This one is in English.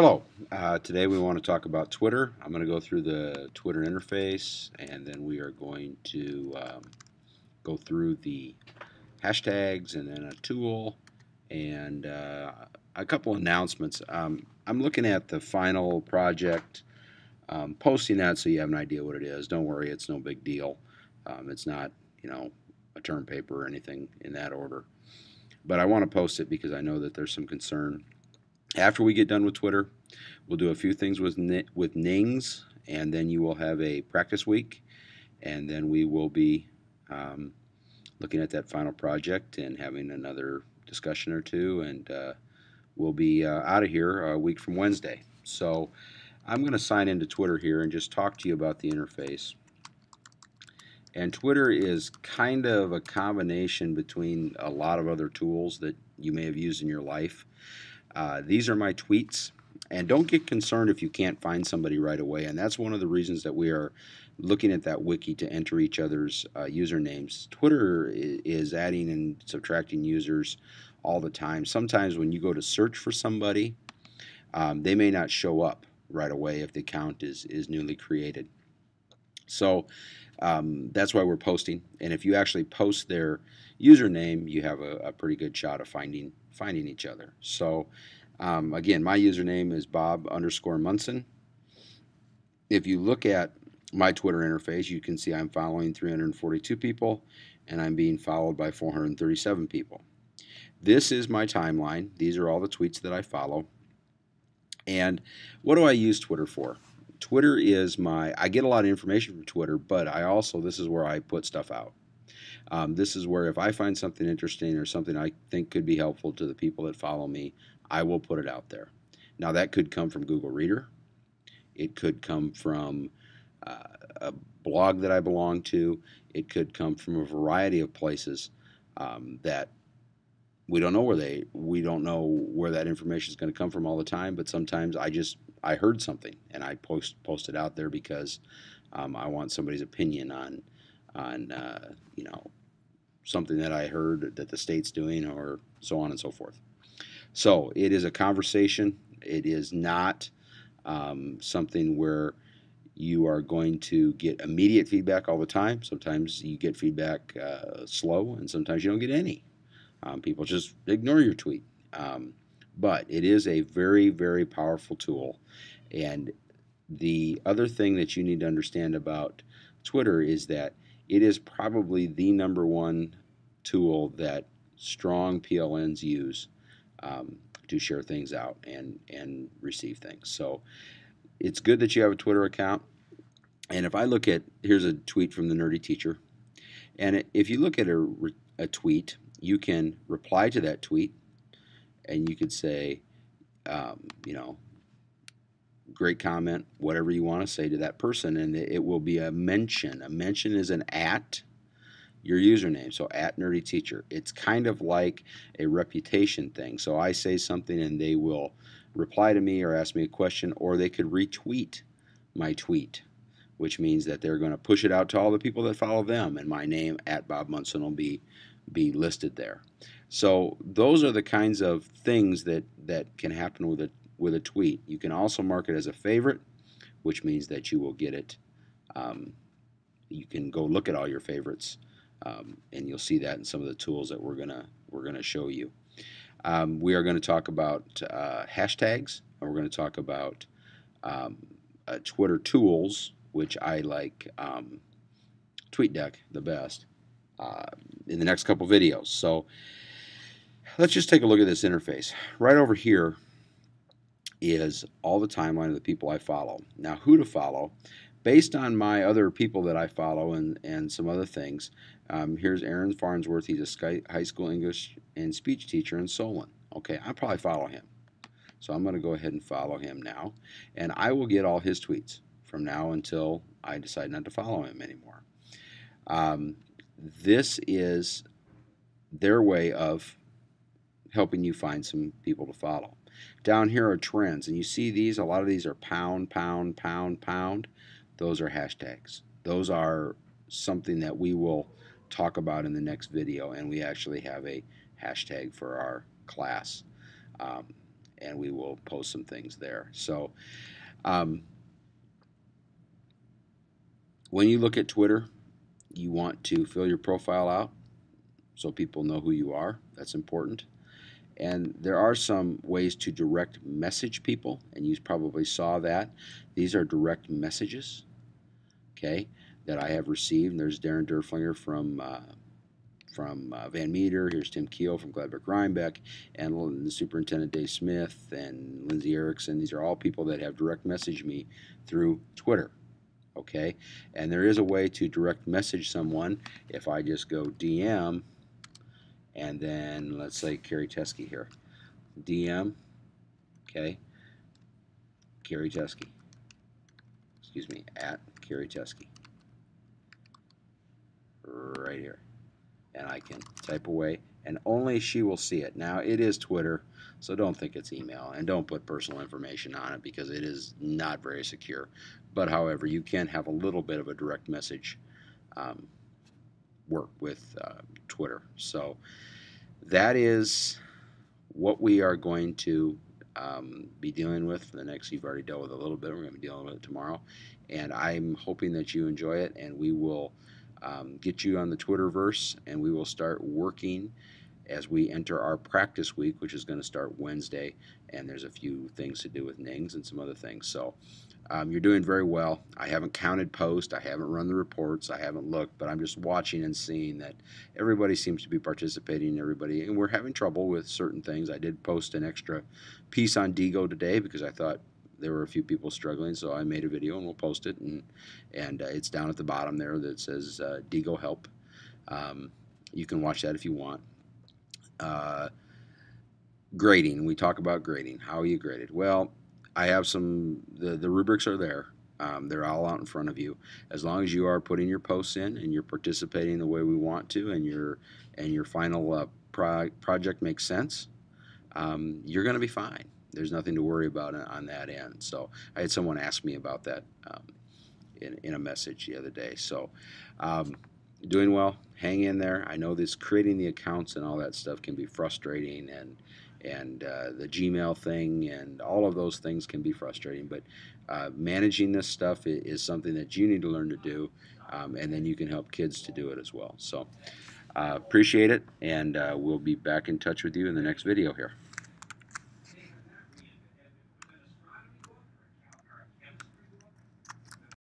Hello. Today we want to talk about Twitter. I'm going to go through the Twitter interface and then we are going to go through the hashtags and then a tool and a couple announcements. I'm looking at the final project, posting that so you have an idea what it is. Don't worry, it's no big deal. It's not, a term paper or anything in that order. But I want to post it because I know that there's some concern. After we get done with Twitter, we'll do a few things with Nings, and then you will have a practice week, and then we will be um, looking at that final project and having another discussion or two, and we'll be out of here a week from Wednesday. So I'm going to sign into Twitter here and just talk to you about the interface. And Twitter is kind of a combination between a lot of other tools that you may have used in your life. These are my tweets. And don't get concerned if you can't find somebody right away. And that's one of the reasons that we are looking at that wiki to enter each other's usernames. Twitter is adding and subtracting users all the time. Sometimes when you go to search for somebody, they may not show up right away if the account is newly created. So that's why we're posting. And if you actually post their username, you have a pretty good shot of finding each other. So again, my username is Bob_Munson. If you look at my Twitter interface, you can see I'm following 342 people and I'm being followed by 437 people. This is my timeline. These are all the tweets that I follow. And what do I use Twitter for? Twitter is I get a lot of information from Twitter, but this is where I put stuff out. This is where if I find something interesting or something I think could be helpful to the people that follow me, I will put it out there. Now that could come from Google Reader. It could come from a blog that I belong to. It could come from a variety of places that we don't know where that information is going to come from all the time. But sometimes I heard something and I post it out there because I want somebody's opinion on something that I heard that the state's doing or so on and so forth. So it is a conversation. It is not something where you are going to get immediate feedback all the time. Sometimes you get feedback slow, and sometimes you don't get any. People just ignore your tweet. But it is a very, very powerful tool. And the other thing that you need to understand about Twitter is that it is probably the #1 tool that strong PLNs use to share things out and receive things. So it's good that you have a Twitter account. And if I look at, here's a tweet from the Nerdy Teacher. And if you look at a tweet, you can reply to that tweet and you could say, great comment, whatever you want to say to that person, and it will be a mention. A mention is an at your username, so at Nerdy Teacher. It's kind of like a reputation thing. So I say something and they will reply to me or ask me a question, or they could retweet my tweet, which means that they're going to push it out to all the people that follow them, and my name at Bob Munson will be listed there. So those are the kinds of things that can happen with a tweet. You can also mark it as a favorite, which means that you will get it. You can go look at all your favorites, and you'll see that in some of the tools that we're gonna show you. We are going to talk about hashtags, and we're going to talk about Twitter tools, which I like TweetDeck the best, in the next couple videos. So let's just take a look at this interface. Right over here is all the timeline of the people I follow. Now, who to follow based on my other people that I follow and some other things. Here's Aaron Farnsworth. He's a high school English and speech teacher in Solon. Okay, I probably follow him. So I'm going to go ahead and follow him now, and I will get all his tweets from now until I decide not to follow him anymore. This is their way of helping you find some people to follow. Down here are trends, and you see these, a lot of these are pound, pound, pound, pound. Those are hashtags. Those are something that we will talk about in the next video, and we actually have a hashtag for our class. and we will post some things there. So when you look at Twitter, you want to fill your profile out so people know who you are. That's important. And there are some ways to direct message people, and you probably saw that. These are direct messages, okay, that I have received. And there's Darren Derflinger from Van Meter. Here's Tim Keel from Gladbeck Rhinebeck, and the Superintendent Dave Smith and Lindsay Erickson. These are all people that have direct messaged me through Twitter. Okay, and there is a way to direct message someone. If I just go DM, and then let's say Carrie Teskey here, DM, okay, Carrie Teskey, excuse me, at Carrie Teskey, right here, and I can type away, and only she will see it. Now it is Twitter, so don't think it's email, and don't put personal information on it because it is not very secure. But however, you can have a little bit of a direct message work with Twitter. So that is what we are going to be dealing with for the next. You've already dealt with it a little bit. We're going to be dealing with it tomorrow, and I'm hoping that you enjoy it. And we will get you on the Twitterverse, and we will start working as we enter our practice week, which is going to start Wednesday. And there's a few things to do with NINGS and some other things. So you're doing very well. I haven't counted posts. I haven't run the reports. I haven't looked, but I'm just watching and seeing that everybody seems to be participating. Everybody, and we're having trouble with certain things. I did post an extra piece on DIGO today because I thought there were a few people struggling, so I made a video and we'll post it. And it's down at the bottom there that says DIGO help. You can watch that if you want. Grading. We talk about grading. How are you graded? Well, I have some, the rubrics are there. They're all out in front of you. As long as you are putting your posts in and you're participating the way we want to, and your final project makes sense, you're going to be fine. There's nothing to worry about on that end. So I had someone ask me about that in a message the other day. So doing well. Hang in there. I know this creating the accounts and all that stuff can be frustrating, and the Gmail thing and all of those things can be frustrating, but managing this stuff is something that you need to learn to do, and then you can help kids to do it as well. So appreciate it, and we'll be back in touch with you in the next video here.